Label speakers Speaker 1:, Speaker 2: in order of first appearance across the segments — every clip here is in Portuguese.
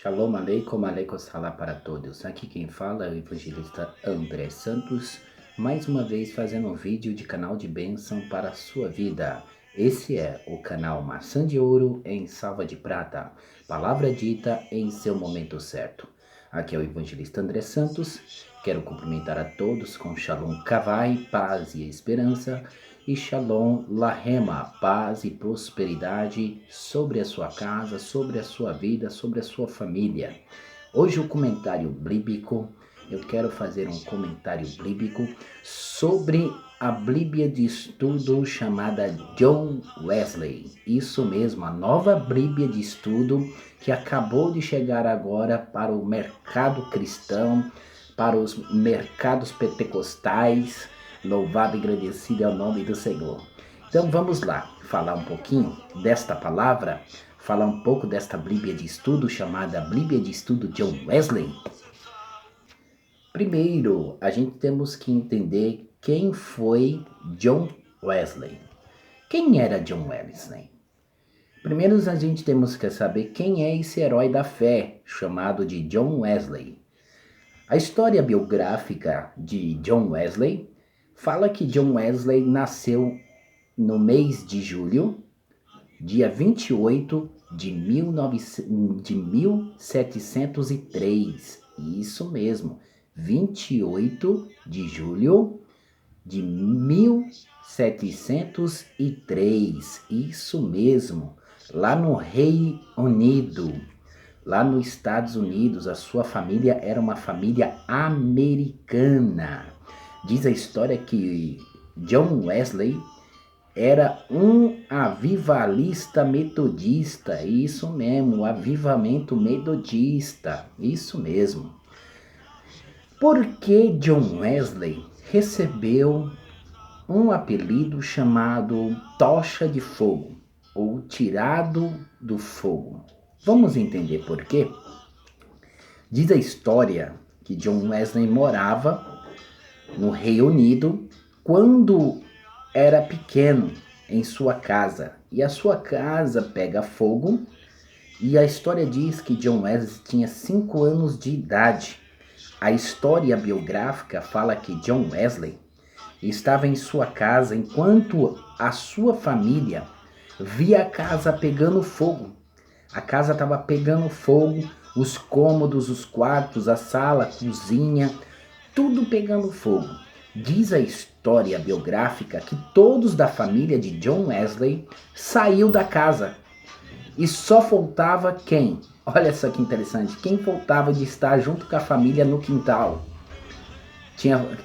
Speaker 1: Shalom aleikum, aleikum salam para todos. Aqui quem fala é o evangelista André Santos, mais uma vez fazendo um vídeo de canal de bênção para a sua vida. Esse é o canal Maçã de Ouro em Salva de Prata, palavra dita em seu momento certo. Aqui é o evangelista André Santos, quero cumprimentar a todos com Shalom Kavai, paz e esperança, e Shalom Lahema, paz e prosperidade sobre a sua casa, sobre a sua vida, sobre a sua família. Hoje o comentário bíblico, eu quero fazer um comentário bíblico sobre a Bíblia de estudo chamada John Wesley. Isso mesmo, a nova Bíblia de estudo que acabou de chegar agora para o mercado cristão, para os mercados pentecostais. Louvado e agradecido é o nome do Senhor. Então vamos lá, falar um pouquinho desta palavra, falar um pouco desta Bíblia de estudo chamada Bíblia de Estudo John Wesley. Primeiro, a gente temos que entender quem foi John Wesley. Quem era John Wesley? Primeiro a gente temos que saber quem é esse herói da fé chamado de John Wesley. A história biográfica de John Wesley fala que John Wesley nasceu no mês de julho, dia 28 de 1703. Isso mesmo, 28 de julho de 1703. Isso mesmo, lá no Reino Unido. Lá nos Estados Unidos, a sua família era uma família americana. Diz a história que John Wesley era um avivalista metodista. Isso mesmo, avivamento metodista. Isso mesmo. Por que John Wesley recebeu um apelido chamado Tocha de Fogo, ou Tirado do Fogo? Vamos entender por quê? Diz a história que John Wesley morava no Reino Unido quando era pequeno em sua casa. E a sua casa pega fogo e a história diz que John Wesley tinha 5 anos de idade. A história biográfica fala que John Wesley estava em sua casa enquanto a sua família via a casa pegando fogo. A casa estava pegando fogo, os cômodos, os quartos, a sala, a cozinha, tudo pegando fogo. Diz a história biográfica que todos da família de John Wesley saiu da casa. E só faltava quem? Olha só que interessante, quem faltava de estar junto com a família no quintal?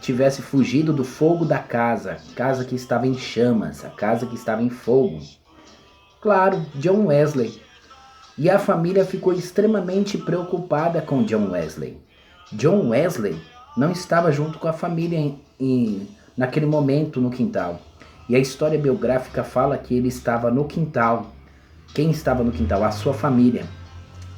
Speaker 1: Tivesse fugido do fogo da casa que estava em chamas, a casa que estava em fogo. Claro, John Wesley. E a família ficou extremamente preocupada com John Wesley. John Wesley não estava junto com a família naquele momento no quintal. E a história biográfica fala que ele estava no quintal. Quem estava no quintal? A sua família.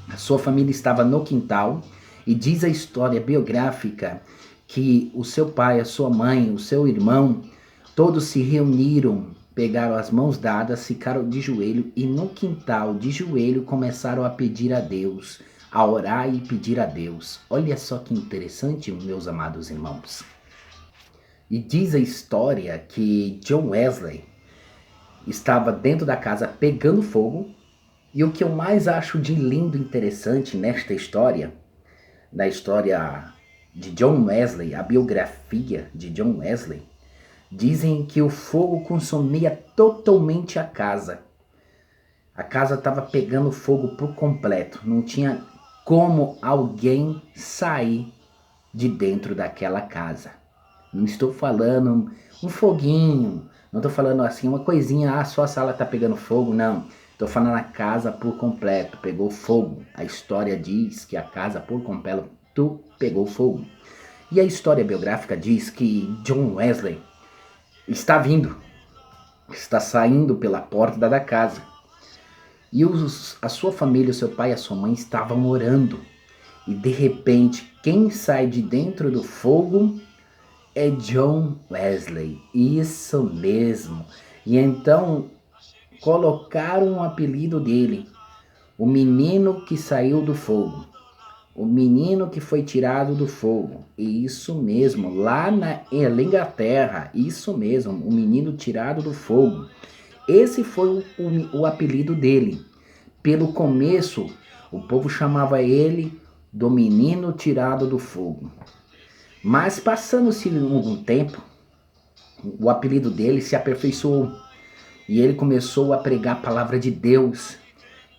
Speaker 1: A sua família estava no quintal e diz a história biográfica que o seu pai, a sua mãe, o seu irmão, todos se reuniram, pegaram as mãos dadas, ficaram de joelho e no quintal, de joelho, começaram a pedir a Deus, a orar e pedir a Deus. Olha só que interessante, meus amados irmãos. E diz a história que John Wesley estava dentro da casa pegando fogo. E o que eu mais acho de lindo e interessante nesta história, na história de John Wesley, a biografia de John Wesley, dizem que o fogo consumia totalmente a casa. A casa estava pegando fogo por completo. Não tinha como alguém sair de dentro daquela casa. Não estou falando um foguinho, não estou falando assim uma coisinha, só a sala está pegando fogo, não. Estou falando a casa por completo, pegou fogo. A história diz que a casa por completo pegou fogo. E a história biográfica diz que John Wesley está saindo pela porta da casa. E a sua família, o seu pai e a sua mãe estavam orando. E de repente, quem sai de dentro do fogo é John Wesley. Isso mesmo. E então colocaram o apelido dele, o menino que saiu do fogo. O menino que foi tirado do fogo. E isso mesmo, lá na Inglaterra, isso mesmo, o menino tirado do fogo. Esse foi o apelido dele. Pelo começo, o povo chamava ele do menino tirado do fogo. Mas passando-se algum tempo, o apelido dele se aperfeiçoou. E ele começou a pregar a palavra de Deus.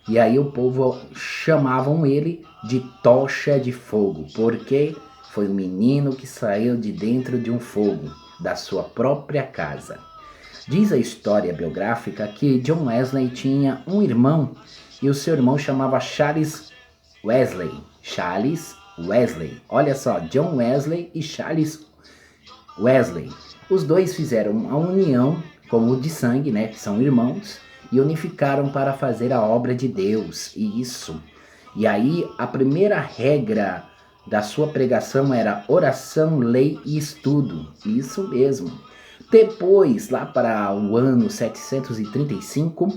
Speaker 1: E aí o povo chamavam ele de tocha de fogo, porque foi um menino que saiu de dentro de um fogo, da sua própria casa. Diz a história biográfica que John Wesley tinha um irmão e o seu irmão chamava Charles Wesley. Charles Wesley. Olha só, John Wesley e Charles Wesley. Os dois fizeram uma união como de sangue, né, que são irmãos, e unificaram para fazer a obra de Deus. Isso. E aí a primeira regra da sua pregação era oração, lei e estudo. Isso mesmo. Depois, lá para o ano 735,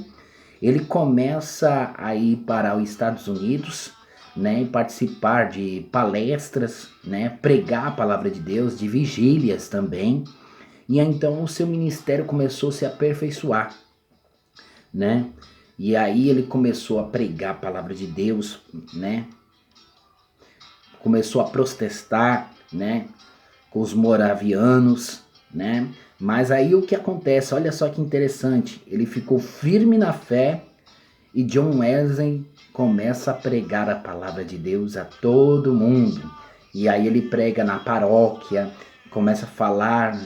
Speaker 1: ele começa a ir para os Estados Unidos, né, participar de palestras, né, pregar a palavra de Deus, de vigílias também. E então o seu ministério começou a se aperfeiçoar, né? E aí ele começou a pregar a palavra de Deus, né? Começou a protestar, né, com os moravianos, né? Mas aí o que acontece? Olha só que interessante. Ele ficou firme na fé e John Wesley começa a pregar a palavra de Deus a todo mundo. E aí ele prega na paróquia, começa a falar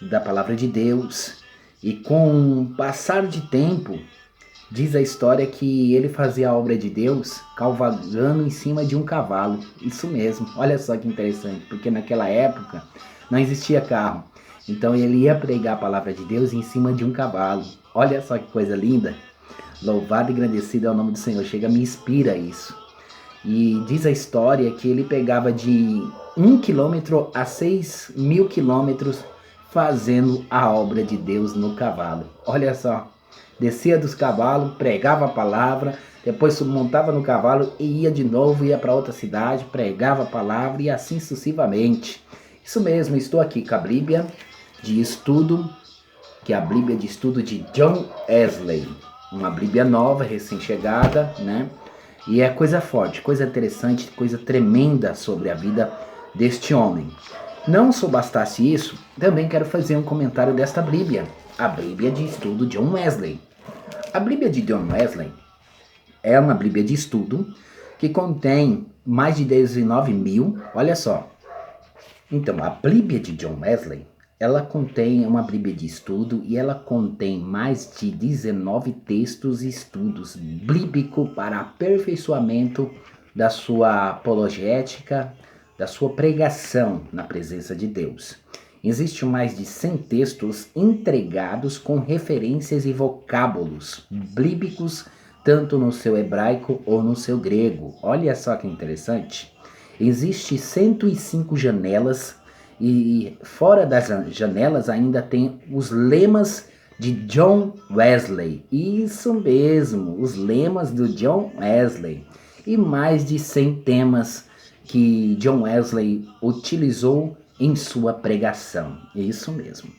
Speaker 1: da palavra de Deus. E com o passar de tempo, diz a história que ele fazia a obra de Deus cavalgando em cima de um cavalo. Isso mesmo, olha só que interessante, porque naquela época não existia carro. Então ele ia pregar a palavra de Deus em cima de um cavalo. Olha só que coisa linda. Louvado e agradecido é o nome do Senhor. Chega, me inspira isso. E diz a história que ele pegava de 1 quilômetro a 6.000 quilômetros fazendo a obra de Deus no cavalo. Olha só. Descia dos cavalos, pregava a palavra, depois montava no cavalo e ia de novo, ia para outra cidade, pregava a palavra e assim sucessivamente. Isso mesmo, estou aqui com a Bíblia de estudo, que é a Bíblia de estudo de John Wesley. Uma Bíblia nova, recém-chegada, né? E é coisa forte, coisa interessante, coisa tremenda sobre a vida deste homem. Não só bastasse isso, também quero fazer um comentário desta Bíblia, a Bíblia de estudo de John Wesley. A Bíblia de John Wesley é uma Bíblia de estudo que contém mais de 19.000, olha só. Então, a Bíblia de John Wesley, ela contém uma Bíblia de estudo e ela contém mais de 19 textos e estudos bíblicos para aperfeiçoamento da sua apologética, da sua pregação na presença de Deus. Existem mais de 100 textos entregados com referências e vocábulos bíblicos, tanto no seu hebraico ou no seu grego. Olha só que interessante. Existem 105 janelas e fora das janelas ainda tem os lemas de John Wesley. Isso mesmo, os lemas do John Wesley. E mais de 100 temas que John Wesley utilizou em sua pregação. Isso mesmo.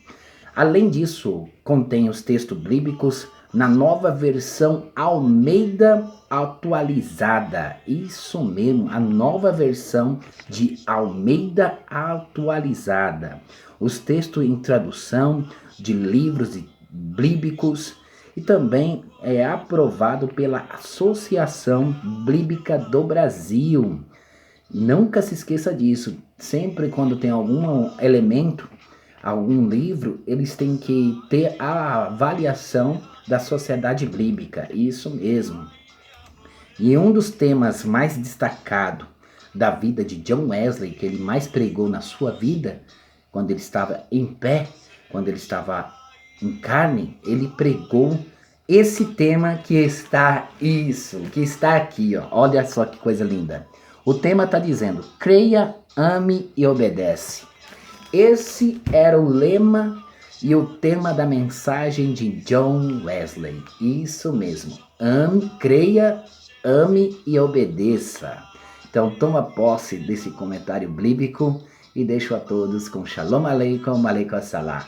Speaker 1: Além disso, contém os textos bíblicos na nova versão Almeida atualizada. Isso mesmo, a nova versão de Almeida atualizada. Os textos em tradução de livros bíblicos e também é aprovado pela Associação Bíblica do Brasil. Nunca se esqueça disso. Sempre quando tem algum elemento, algum livro, eles têm que ter a avaliação da sociedade bíblica. Isso mesmo. E um dos temas mais destacados da vida de John Wesley, que ele mais pregou na sua vida, quando ele estava em pé, quando ele estava em carne, ele pregou esse tema que está aqui, ó. Olha só que coisa linda. O tema está dizendo: creia, ame e obedece. Esse era o lema e o tema da mensagem de John Wesley. Isso mesmo. Creia, ame e obedeça. Então toma posse desse comentário bíblico e deixo a todos com Shalom Aleikum, Aleikum Assalam.